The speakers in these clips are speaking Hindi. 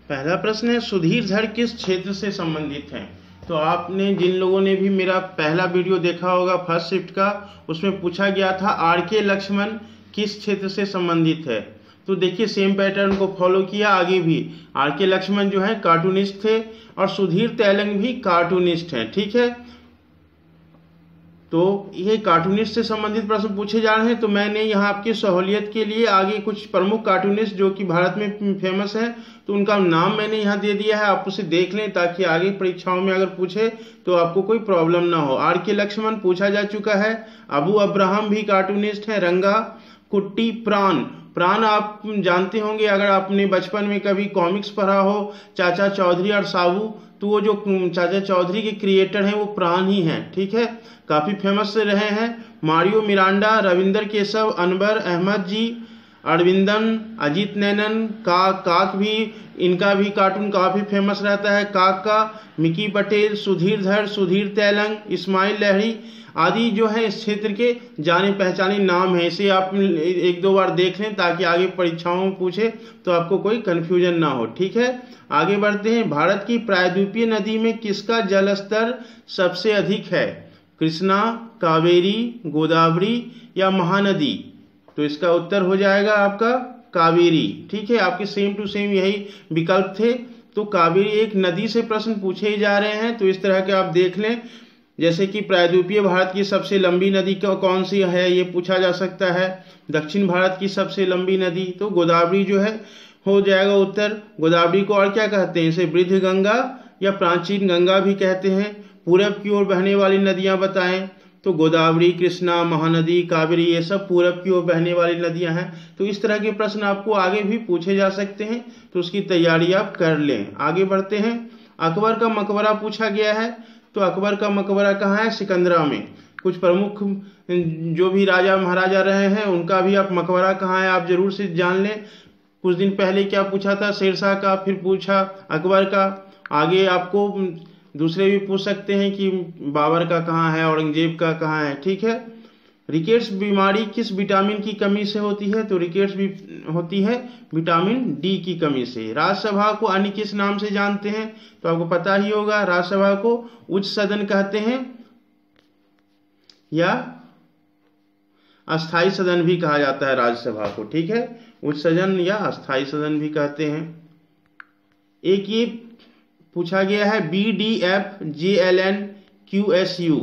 पहला प्रश्न है, सुधीर धर किस क्षेत्र से संबंधित हैं? तो आपने जिन लोगों ने भी मेरा पहला वीडियो देखा होगा फर्स्ट शिफ्ट का, उसमें पूछा गया था आर.के. लक्ष्मण किस क्षेत्र से संबंधित है। तो देखिए सेम पैटर्न को फॉलो किया आगे भी। आर.के. लक्ष्मण जो है कार्टूनिस्ट थे और सुधीर तेलंग भी कार्टूनिस्ट हैं, ठीक है। तो ये कार्टूनिस्ट से संबंधित प्रश्न पूछे जा रहे हैं, तो मैंने यहाँ आपकी सहूलियत के लिए आगे कुछ प्रमुख कार्टूनिस्ट जो कि भारत में फेमस हैं, तो उनका नाम मैंने यहाँ दे दिया है, आप उसे देख लें ताकि आगे परीक्षाओं में अगर पूछे तो आपको कोई प्रॉब्लम ना हो। आर.के. लक्ष्मण पूछा जा चुका है। अबू अब्राहम भी कार्टूनिस्ट हैं। रंगा कुट्टी प्राण प्राण आप जानते होंगे अगर आपने बचपन में कभी कॉमिक्स पढ़ा हो, चाचा चौधरी और साबू, तो वो जो चाचा चौधरी के क्रिएटर हैं वो प्राण ही हैं, ठीक है, काफी फेमस रहे हैं। मारियो मिरांडा, रविंदर केशव, अनवर अहमद जी, अरविंदन, अजीत नैनन, काक भी, इनका भी कार्टून काफी फेमस रहता है। काक का, मिकी पटेल, सुधीर धर, सुधीर तेलंग, इस्माइल लहरी आदि जो है इस क्षेत्र के जाने पहचाने नाम है। इसे आप एक दो बार देख लें ताकि आगे परीक्षाओं में पूछे तो आपको कोई कंफ्यूजन ना हो, ठीक है। आगे बढ़ते हैं। भारत की प्रायद्वीपीय नदी में किसका जल स्तर सबसे अधिक है? कृष्णा, कावेरी, गोदावरी या महानदी? तो इसका उत्तर हो जाएगा आपका कावेरी, ठीक है। आपके सेम टू सेम यही विकल्प थे। तो कावेरी एक नदी से प्रश्न पूछे जा रहे हैं, तो इस तरह के आप देख लें। जैसे कि प्रायद्वीपीय भारत की सबसे लंबी नदी कौन सी है, ये पूछा जा सकता है। दक्षिण भारत की सबसे लंबी नदी तो गोदावरी जो है हो जाएगा उत्तर। गोदावरी को और क्या कहते हैं? इसे वृद्ध गंगा या प्राचीन गंगा भी कहते हैं। पूरब की ओर बहने वाली नदियां बताएं, तो गोदावरी, कृष्णा, महानदी, कावेरी, ये सब पूरब की ओर बहने वाली नदियां हैं। तो इस तरह के प्रश्न आपको आगे भी पूछे जा सकते हैं, तो उसकी तैयारी आप कर लें। आगे बढ़ते हैं। अकबर का मकबरा पूछा गया है, तो अकबर का मकबरा कहाँ है? सिकंदरा में। कुछ प्रमुख जो भी राजा महाराजा रहे हैं उनका भी आप मकबरा कहाँ है आप जरूर से जान लें। कुछ दिन पहले क्या पूछा था? शेरशाह का, फिर पूछा अकबर का। आगे आपको दूसरे भी पूछ सकते हैं कि बाबर का कहाँ है, औरंगजेब का कहाँ है, ठीक है। रिकेट्स बीमारी किस विटामिन की कमी से होती है? तो रिकेट्स भी होती है विटामिन डी की कमी से। राज्यसभा को अन्य किस नाम से जानते हैं? तो आपको पता ही होगा, राज्यसभा को उच्च सदन कहते हैं या अस्थाई सदन भी कहा जाता है राज्यसभा को, ठीक है। उच्च सदन या अस्थाई सदन भी कहते हैं। एक ये पूछा गया है BDFJLNQSU,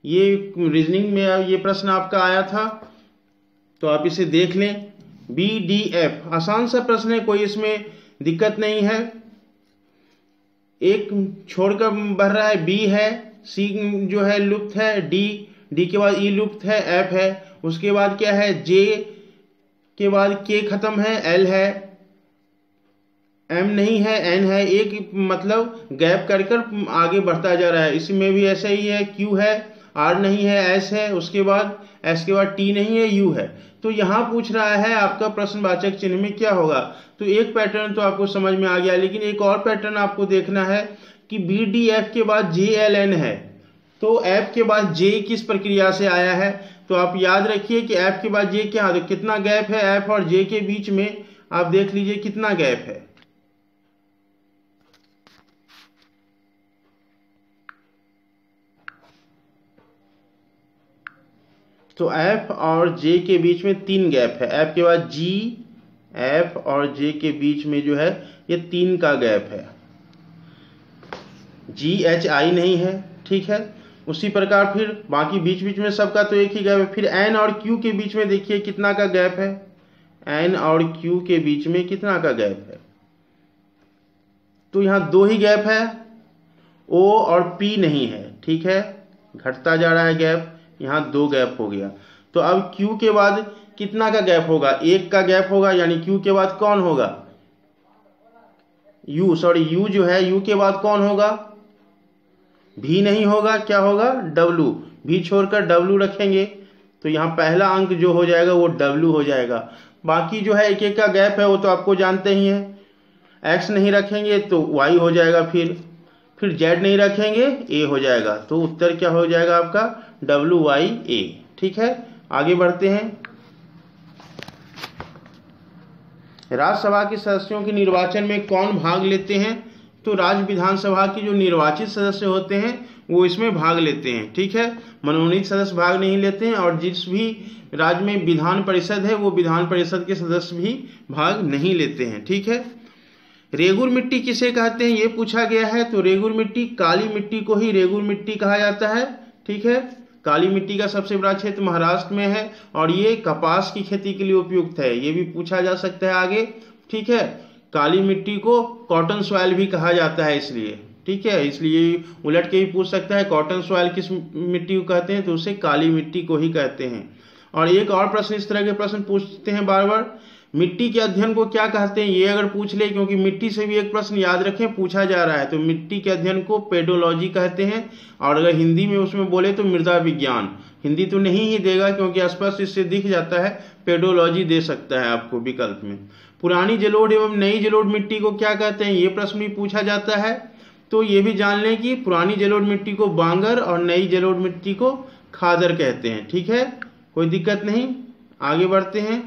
ये रीजनिंग में ये प्रश्न आपका आया था, तो आप इसे देख लें। BDF आसान सा प्रश्न है, कोई इसमें दिक्कत नहीं है। एक छोड़कर बढ़ रहा है, B है, C जो है लुप्त है, D के बाद E लुप्त है, F है, उसके बाद क्या है? J के बाद K खत्म है, L है, M नहीं है, N है, एक मतलब गैप कर कर आगे बढ़ता जा रहा है। इसमें भी ऐसा ही है। Q है, R नहीं है, S है, उसके बाद S के बाद T नहीं है, U है। तो यहाँ पूछ रहा है आपका प्रश्नवाचक चिन्ह में क्या होगा। तो एक पैटर्न तो आपको समझ में आ गया, लेकिन एक और पैटर्न आपको देखना है कि BDF के बाद JLN है, तो F के बाद J किस प्रक्रिया से आया है। तो आप याद रखिए कि F के बाद J क्या, तो कितना गैप है F और J के बीच में, आप देख लीजिए कितना गैप है। तो F और J के बीच में 3 गैप है। F के बाद G, F और J के बीच में जो है ये 3 का गैप है। GHI नहीं है, ठीक है। उसी प्रकार फिर बाकी बीच बीच में सबका तो एक ही गैप है। फिर N और Q के बीच में देखिए कितना का गैप है। N और Q के बीच में कितना का गैप है? तो यहाँ 2 ही गैप है, O और P नहीं है, ठीक है, घटता जा रहा है गैप। यहाँ 2 गैप हो गया। तो अब Q के बाद कितना का गैप होगा? 1 का गैप होगा, यानी Q के बाद कौन होगा? U जो है U के बाद कौन होगा? V नहीं होगा, क्या होगा? W। V छोड़कर W रखेंगे, तो यहाँ पहला अंक जो हो जाएगा वो W हो जाएगा। बाकी जो है एक एक का गैप है वो तो आपको जानते ही हैं। X नहीं रखेंगे तो Y हो जाएगा, फिर Z नहीं रखेंगे A हो जाएगा। तो उत्तर क्या हो जाएगा आपका? WYA, ठीक है। आगे बढ़ते हैं। राज्यसभा के सदस्यों के निर्वाचन में कौन भाग लेते हैं? तो राज्य विधानसभा के जो निर्वाचित सदस्य होते हैं वो इसमें भाग लेते हैं। ठीक है, मनोनीत सदस्य भाग नहीं लेते हैं, और जिस भी राज्य में विधान परिषद है वो विधान परिषद के सदस्य भी भाग नहीं लेते हैं। ठीक है, रेगुर मिट्टी किसे कहते हैं ये पूछा गया है। तो रेगुर मिट्टी, काली मिट्टी को ही रेगुर मिट्टी कहा जाता है। ठीक है, काली मिट्टी का सबसे बड़ा क्षेत्र महाराष्ट्र में है और ये कपास की खेती के लिए उपयुक्त है, ये भी पूछा जा सकता है आगे। ठीक है, काली मिट्टी को कॉटन सॉइल भी कहा जाता है इसलिए। ठीक है, इसलिए उलट के भी पूछ सकता है कॉटन सॉइल किस मिट्टी को कहते हैं, तो उसे काली मिट्टी को ही कहते हैं। और एक और प्रश्न, इस तरह के प्रश्न पूछते हैं बार बार, मिट्टी के अध्ययन को क्या कहते हैं, ये अगर पूछ ले, क्योंकि मिट्टी से भी एक प्रश्न याद रखें पूछा जा रहा है, तो मिट्टी के अध्ययन को पेडोलॉजी कहते हैं। और अगर हिंदी में उसमें बोले तो मृदा विज्ञान। हिंदी तो नहीं ही देगा क्योंकि स्पष्ट इससे दिख जाता है, पेडोलॉजी दे सकता है आपको विकल्प में। पुरानी जलोढ़ एवं नई जलोढ़ मिट्टी को क्या कहते हैं, ये प्रश्न भी पूछा जाता है। तो ये भी जान लें कि पुरानी जलोढ़ मिट्टी को बांगर और नई जलोढ़ मिट्टी को खादर कहते हैं। ठीक है, कोई दिक्कत नहीं, आगे बढ़ते हैं।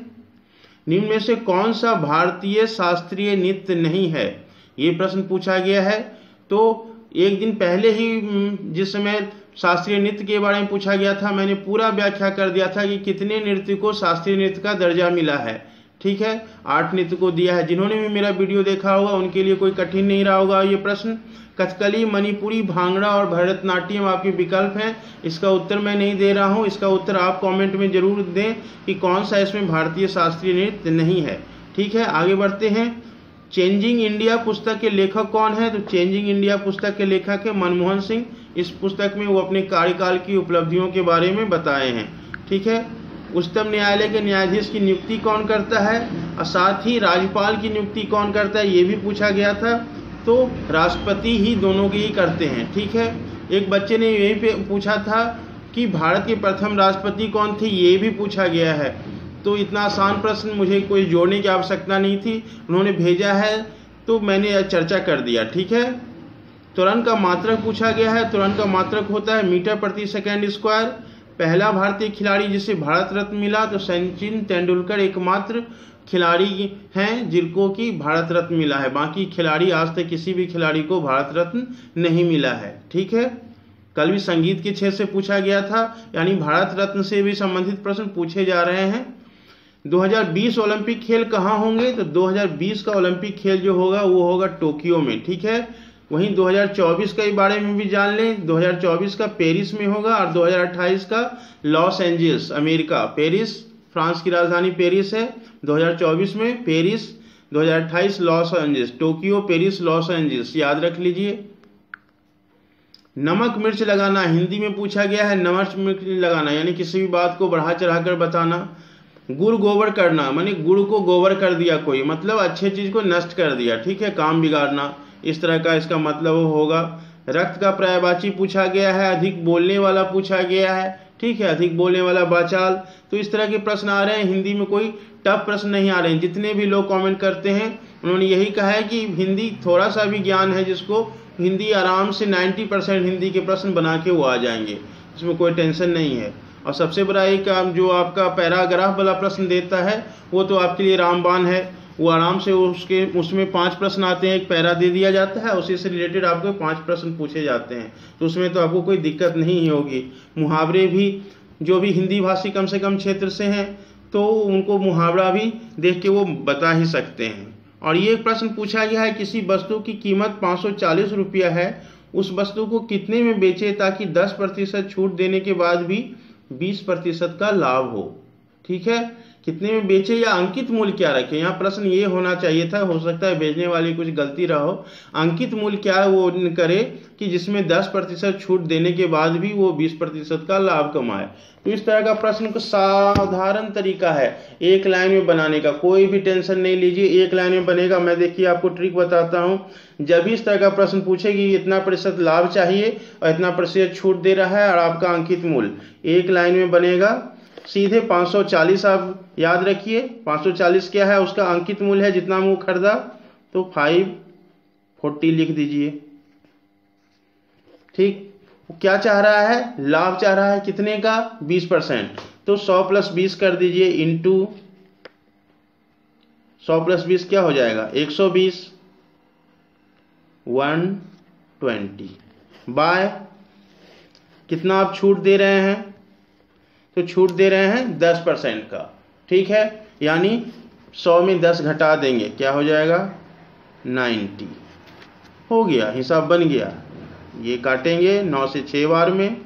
निम्न में से कौन सा भारतीय शास्त्रीय नृत्य नहीं है, ये प्रश्न पूछा गया है। तो एक दिन पहले ही जिस समय शास्त्रीय नृत्य के बारे में पूछा गया था, मैंने पूरा व्याख्या कर दिया था कि कितने नृत्य को शास्त्रीय नृत्य का दर्जा मिला है। ठीक है, 8 नृत्य को दिया है। जिन्होंने भी मेरा वीडियो देखा होगा उनके लिए कोई कठिन नहीं रहा होगा ये प्रश्न। कथकली, मणिपुरी, भांगड़ा और भरतनाट्यम आपके विकल्प हैं। इसका उत्तर मैं नहीं दे रहा हूं, इसका उत्तर आप कमेंट में जरूर दें कि कौन सा इसमें भारतीय शास्त्रीय नृत्य नहीं है। ठीक है, आगे बढ़ते हैं। चेंजिंग इंडिया पुस्तक के लेखक कौन है? तो चेंजिंग इंडिया पुस्तक के लेखक है मनमोहन सिंह। इस पुस्तक में वो अपने कार्यकाल की उपलब्धियों के बारे में बताए हैं। ठीक है, उच्चतम न्यायालय के न्यायाधीश की नियुक्ति कौन करता है, और साथ ही राज्यपाल की नियुक्ति कौन करता है, ये भी पूछा गया था। तो राष्ट्रपति ही दोनों की ही करते हैं। ठीक है, एक बच्चे ने यही पे पूछा था कि भारत के प्रथम राष्ट्रपति कौन थे, ये भी पूछा गया है। तो इतना आसान प्रश्न मुझे कोई जोड़ने की आवश्यकता नहीं थी, उन्होंने भेजा है तो मैंने चर्चा कर दिया। ठीक है, त्वरण का मात्रक पूछा गया है। त्वरण का मात्रक होता है मीटर प्रति सेकंड स्क्वायर। पहला भारतीय खिलाड़ी जिसे भारत रत्न मिला, तो सचिन तेंदुलकर एकमात्र खिलाड़ी हैं जिनको कि भारत रत्न मिला है। बाकी खिलाड़ी आज तक किसी भी खिलाड़ी को भारत रत्न नहीं मिला है। ठीक है, कल भी संगीत के क्षेत्र से पूछा गया था, यानी भारत रत्न से भी संबंधित प्रश्न पूछे जा रहे हैं। 2020 ओलंपिक खेल कहाँ होंगे? तो 2020 का ओलंपिक खेल जो होगा वो होगा टोक्यो में। ठीक है, वहीं 2024 के बारे में भी जान लें। 2024 का पेरिस में होगा और 2028 का Los Angeles America. Paris France की राजधानी पेरिस है, 2024 में Paris, 2028 Los Angeles. Tokyo, Paris, Los Angeles याद रख लीजिए। नमक मिर्च लगाना हिंदी में पूछा गया है। नमक मिर्च लगाना यानी किसी भी बात को बढ़ा चढ़ाकर बताना। गुड़ गोबर करना माने गुड़ को गोबर कर दिया कोई, मतलब अच्छे चीज को नष्ट कर दिया। ठीक है, काम बिगाड़ना, इस तरह का इसका मतलब होगा। रक्त का पर्यायवाची पूछा गया है। अधिक बोलने वाला पूछा गया है। ठीक है, अधिक बोलने वाला बाचाल। तो इस तरह के प्रश्न आ रहे हैं, हिंदी में कोई टफ प्रश्न नहीं आ रहे हैं। जितने भी लोग कमेंट करते हैं उन्होंने यही कहा है कि हिंदी थोड़ा सा भी ज्ञान है जिसको, हिंदी आराम से 90% हिंदी के प्रश्न बना के वो आ जाएंगे, इसमें कोई टेंशन नहीं है। और सबसे बड़ा एक जो आपका पैराग्राफ वाला प्रश्न देता है वो तो आपके लिए रामबाण है। वो आराम से उसमें 5 प्रश्न आते हैं, एक पैरा दे दिया जाता है, उसी से रिलेटेड आपको 5 प्रश्न पूछे जाते हैं, तो उसमें तो आपको कोई दिक्कत नहीं होगी। मुहावरे भी जो भी हिंदी भाषी कम से कम क्षेत्र से हैं तो उनको मुहावरा भी देख के वो बता ही सकते हैं। और ये एक प्रश्न पूछा गया है, किसी वस्तु की कीमत 540 रुपया है, उस वस्तु को कितने में बेचे ताकि 10% छूट देने के बाद भी 20% का लाभ हो। ठीक है, कितने में बेचे या अंकित मूल्य क्या रखें, यहाँ प्रश्न ये होना चाहिए था, हो सकता है भेजने वाली कुछ गलती रहो। अंकित मूल्य क्या वो करे कि जिसमें 10% छूट देने के बाद भी वो 20% का लाभ कमाए। तो इस तरह का प्रश्न का साधारण तरीका है एक लाइन में बनाने का, कोई भी टेंशन नहीं लीजिए, एक लाइन में बनेगा। मैं देखिए आपको ट्रिक बताता हूँ। जब भी इस तरह का प्रश्न पूछेगी इतना प्रतिशत लाभ चाहिए और इतना प्रतिशत छूट दे रहा है और आपका अंकित मूल्य, एक लाइन में बनेगा सीधे 540। आप याद रखिए 540 क्या है, उसका अंकित मूल्य है जितना में वो खरीदा, तो 540 लिख दीजिए। ठीक, वो क्या चाह रहा है, लाभ चाह रहा है कितने का, 20%, तो 100 + 20 कर दीजिए इंटू 100 + 20 क्या हो जाएगा 120, 120 बाय कितना आप छूट दे रहे हैं, तो छूट दे रहे हैं 10% का, ठीक है, यानी 100 में 10 घटा देंगे, क्या हो जाएगा 90। हो गया, हिसाब बन गया। ये काटेंगे 9 से 6 बार में,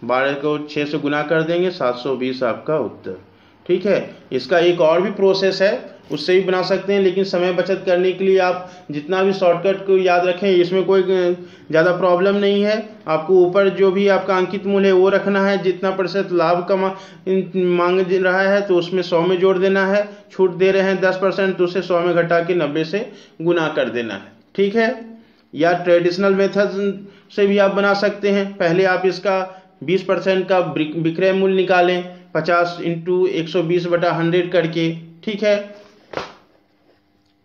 12 को 6 से गुना कर देंगे, 720 आपका उत्तर, ठीक है। इसका एक और भी प्रोसेस है, उससे भी बना सकते हैं, लेकिन समय बचत करने के लिए आप जितना भी शॉर्टकट को याद रखें, इसमें कोई ज़्यादा प्रॉब्लम नहीं है। आपको ऊपर जो भी आपका अंकित मूल्य है वो रखना है, जितना % लाभ का मांग रहा है तो उसमें 100 में जोड़ देना है, छूट दे रहे हैं 10% तो उसे 100 में घटा के 90 से गुना कर देना है, ठीक है। या ट्रेडिशनल मेथड से भी आप बना सकते हैं। पहले आप इसका 20% का विक्रय मूल्य निकालें, 50 × 120/100 करके, ठीक है।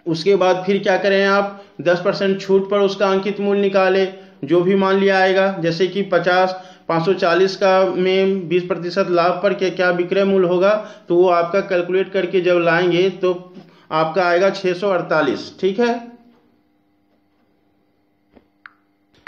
उसके बाद फिर क्या करें आप 10% छूट पर उसका अंकित मूल्य निकालें, जो भी मान लिया आएगा, जैसे कि 540 का में 20% लाभ पर क्या विक्रय मूल्य होगा, तो वो आपका कैलकुलेट करके जब लाएंगे तो आपका आएगा 648, ठीक है।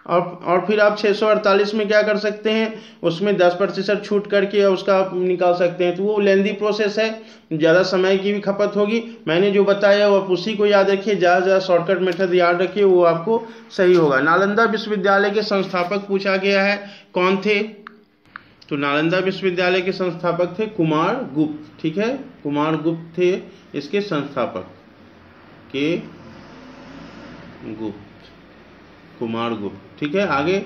और फिर आप 648 में क्या कर सकते हैं, उसमें 10% छूट करके उसका आप निकाल सकते हैं। तो वो लेंदी प्रोसेस है, ज़्यादा समय की भी खपत होगी। मैंने जो बताया वो आप उसी को याद रखिए, ज़्यादा शॉर्टकट मेथड याद रखिए, वो आपको सही होगा। नालंदा विश्वविद्यालय के संस्थापक पूछा गया है, कौन थे, तो नालंदा विश्वविद्यालय के संस्थापक थे कुमार गुप्त, ठीक है, कुमार गुप्त थे इसके संस्थापक, के गुप्त, कुमार गुप्त, ठीक है। आगे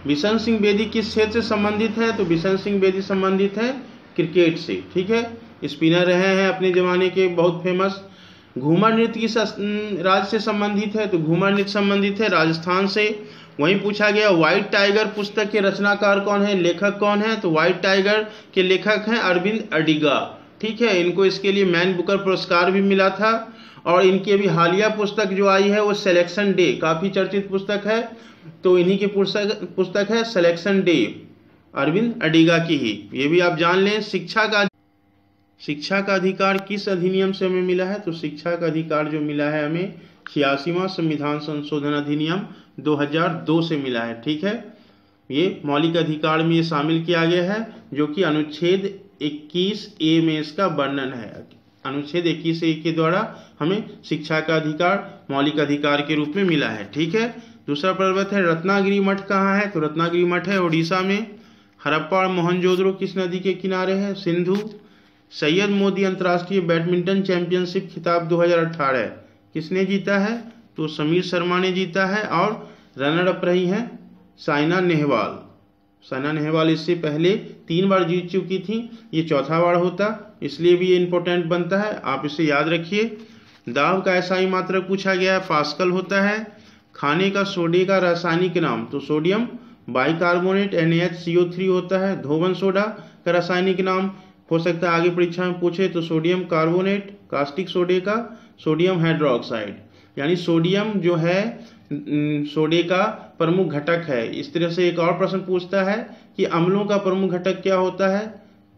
बिशन सिंह बेदी किस क्षेत्र से संबंधित है, तो बिशन सिंह बेदी संबंधित है क्रिकेट से, ठीक है, स्पिनर रहे हैं अपने जमाने के बहुत फेमस। घूमर नृत्य किस राज्य से संबंधित है, तो घूमर नृत्य संबंधित है राजस्थान से। वहीं पूछा गया व्हाइट टाइगर पुस्तक के रचनाकार कौन है, लेखक कौन है, तो व्हाइट टाइगर के लेखक हैं अरविंद अडिगा, ठीक है। इनको इसके लिए मैन बुकर पुरस्कार भी मिला था। और इनकी अभी हालिया पुस्तक जो आई है वो सिलेक्शन डे, काफ़ी चर्चित पुस्तक है, तो इन्हीं की पुस्तक है सिलेक्शन डे, अरविंद अडिगा की ही। ये भी आप जान लें। शिक्षा का अधिकार किस अधिनियम से हमें मिला है, तो शिक्षा का अधिकार जो मिला है हमें 86वां संविधान संशोधन अधिनियम 2002 से मिला है, ठीक है। ये मौलिक अधिकार में ये शामिल किया गया है, जो कि अनुच्छेद 21A में इसका वर्णन है। अनुच्छेद 21A के द्वारा हमें शिक्षा का अधिकार मौलिक अधिकार के रूप में मिला है, ठीक है। दूसरा पर्वत है रत्नागिरी मठ, कहाँ है, तो रत्नागिरी मठ है उड़ीसा में। हड़प्पा और मोहनजोदड़ो किस नदी के किनारे है, सिंधु। सैयद मोदी अंतर्राष्ट्रीय बैडमिंटन चैंपियनशिप खिताब 2018 किसने जीता है, तो समीर शर्मा ने जीता है। और रनर अप रही हैं साइना नेहवाल। साइना नेहवाल इससे पहले 3 बार जीत चुकी थी, ये चौथा बार होता, इसलिए भी ये इंपॉर्टेंट बनता है, आप इसे याद रखिए। दाब का एसआई मात्रक पूछा गया है, पास्कल होता है। खाने का सोडे का रासायनिक नाम, तो सोडियम बाइकार्बोनेट NaHCO3 होता है। धोवन सोडा का रासायनिक नाम हो सकता है आगे परीक्षा में पूछे, तो सोडियम कार्बोनेट। कास्टिक सोडे का सोडियम हाइड्रोक्साइड, यानी सोडियम जो है सोडे का प्रमुख घटक है। इस तरह से एक और प्रश्न पूछता है कि अम्लों का प्रमुख घटक क्या होता है,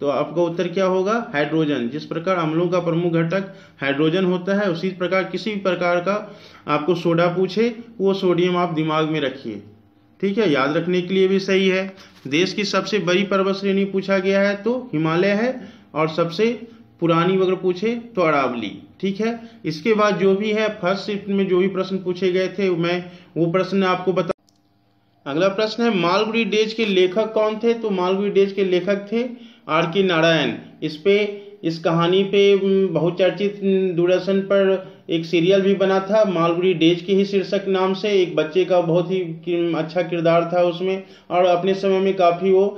तो आपका उत्तर क्या होगा, हाइड्रोजन। जिस प्रकार अम्लों का प्रमुख घटक हाइड्रोजन होता है, उसी प्रकार किसी भी प्रकार का आपको सोडा पूछे वो सोडियम आप दिमाग में रखिए, ठीक है, याद रखने के लिए भी सही है। देश की सबसे बड़ी पर्वत श्रेणी पूछा गया है, तो हिमालय है। और सबसे पुरानी अगर पूछे तो अरावली, ठीक है। इसके बाद जो भी है फर्स्ट शिफ्ट में जो भी प्रश्न पूछे गए थे मैं वो प्रश्न आपको बता। अगला प्रश्न है मालगुडी डेज के लेखक कौन थे, तो मालगुडी डेज के लेखक थे R.K. नारायण। इस कहानी पे बहुचर्चित दूरदर्शन पर एक सीरियल भी बना था मालगुडी डेज के ही शीर्षक नाम से। एक बच्चे का बहुत ही अच्छा किरदार था उसमें, और अपने समय में काफ़ी वो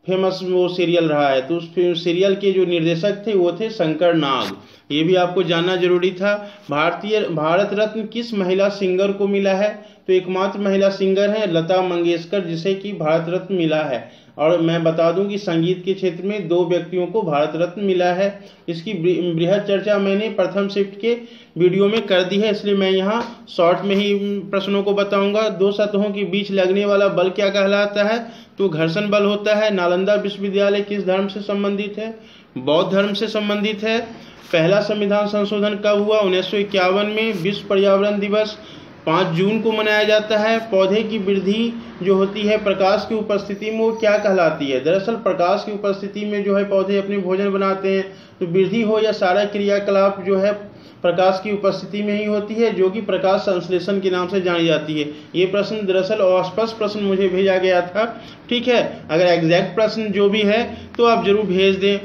फेमस वो सीरियल रहा है। तो उस सीरियल के जो निर्देशक थे वो थे शंकर नाग, ये भी आपको जानना जरूरी था। भारत रत्न किस महिला सिंगर को मिला है, तो एकमात्र महिला सिंगर है लता मंगेशकर, जिसे कि भारत रत्न मिला है। और मैं बता दूं कि संगीत के क्षेत्र में 2 व्यक्तियों को भारत रत्न मिला है। इसकी बृहद चर्चा मैंने प्रथम शिफ्ट के वीडियो में कर दी है, इसलिए मैं यहाँ शॉर्ट में ही प्रश्नों को बताऊंगा। 2 सतहों के बीच लगने वाला बल क्या कहलाता है, तो घर्षण बल होता है। नालंदा विश्वविद्यालय किस धर्म से संबंधित है, बौद्ध धर्म से संबंधित है। पहला संविधान संशोधन कब हुआ? 1951 में। विश्व पर्यावरण दिवस 5 जून को मनाया जाता है। पौधे की वृद्धि जो होती है प्रकाश की उपस्थिति में, वो क्या कहलाती है? दरअसल प्रकाश की उपस्थिति में जो है पौधे अपने भोजन बनाते हैं, तो वृद्धि हो या सारा क्रियाकलाप जो है प्रकाश की उपस्थिति में ही होती है, जो कि प्रकाश संश्लेषण के नाम से जानी जाती है। ये प्रश्न दरअसल अस्पष्ट प्रश्न मुझे भेजा गया था, ठीक है। अगर एग्जैक्ट प्रश्न जो भी है तो आप जरूर भेज दें।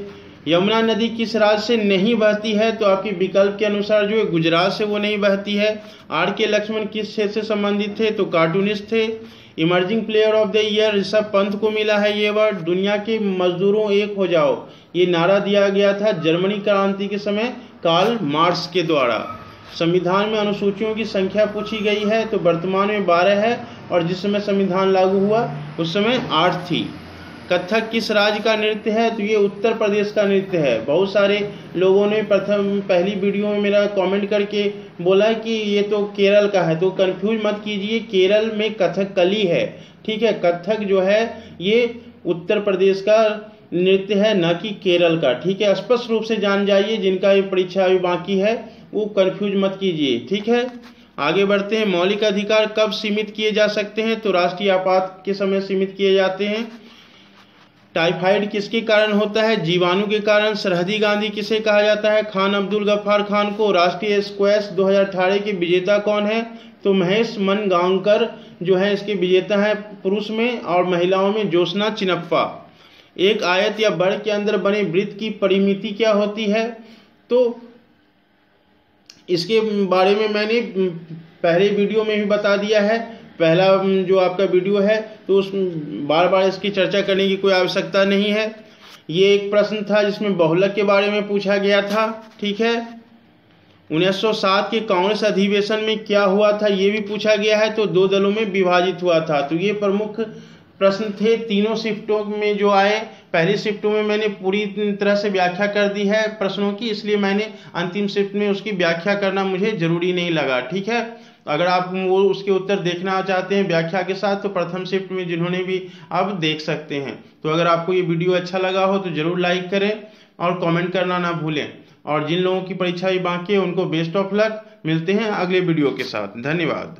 यमुना नदी किस राज्य से नहीं बहती है? तो आपके विकल्प के अनुसार जो है गुजरात से वो नहीं बहती है। आर के लक्ष्मण किस क्षेत्र से संबंधित थे? तो कार्टूनिस्ट थे। Emerging player of the year Rishabh Pant को मिला है ये अवार्ड। दुनिया के मजदूरों एक हो जाओ, ये नारा दिया गया था जर्मनी क्रांति के समय कार्ल मार्क्स के द्वारा। संविधान में अनुसूचियों की संख्या पूछी गई है, तो वर्तमान में 12 है और जिस समय संविधान लागू हुआ उस समय 8 थी। कथक किस राज्य का नृत्य है? तो ये उत्तर प्रदेश का नृत्य है। बहुत सारे लोगों ने पहली वीडियो में मेरा कमेंट करके बोला कि ये तो केरल का है, तो कंफ्यूज मत कीजिए, केरल में कथकली है, ठीक है। कथक जो है ये उत्तर प्रदेश का नृत्य है, न कि केरल का, ठीक है। स्पष्ट रूप से जान जाइए, जिनका ये परीक्षा अभी बाकी है वो कंफ्यूज मत कीजिए, ठीक है। आगे बढ़ते हैं। मौलिक अधिकार कब सीमित किए जा सकते हैं? तो राष्ट्रीय आपात के समय सीमित किए जाते हैं। टाइफाइड किसके कारण होता है? जीवाणु के कारण। सरहदी गांधी किसे कहा जाता है? खान अब्दुल गफ्फार खान को। राष्ट्रीय स्क्वैश 2018 के विजेता कौन है? तो महेश मनगांवकर जो है इसके विजेता है पुरुष में, और महिलाओं में ज्योत्सना चिनप्पा। एक आयत या वर्ग के अंदर बने वृत्त की परिमिति क्या होती है? तो इसके बारे में मैंने पहले वीडियो में भी बता दिया है। पहला जो आपका वीडियो है तो उस बार बार इसकी चर्चा करने की कोई आवश्यकता नहीं है। ये एक प्रश्न था जिसमें बहुलक के बारे में पूछा गया था, ठीक है। 1907 के कांग्रेस अधिवेशन में क्या हुआ था ये भी पूछा गया है, तो 2 दलों में विभाजित हुआ था। तो ये प्रमुख प्रश्न थे तीनों शिफ्टों में जो आए। पहली शिफ्टों में मैंने पूरी तरह से व्याख्या कर दी है प्रश्नों की, इसलिए मैंने अंतिम शिफ्ट में उसकी व्याख्या करना मुझे जरूरी नहीं लगा, ठीक है। अगर आप वो उसके उत्तर देखना चाहते हैं व्याख्या के साथ, तो प्रथम शिफ्ट में जिन्होंने भी आप देख सकते हैं। तो अगर आपको ये वीडियो अच्छा लगा हो तो जरूर लाइक करें और कमेंट करना ना भूलें। और जिन लोगों की परीक्षा भी बाकी है उनको बेस्ट ऑफ लक। मिलते हैं अगले वीडियो के साथ। धन्यवाद।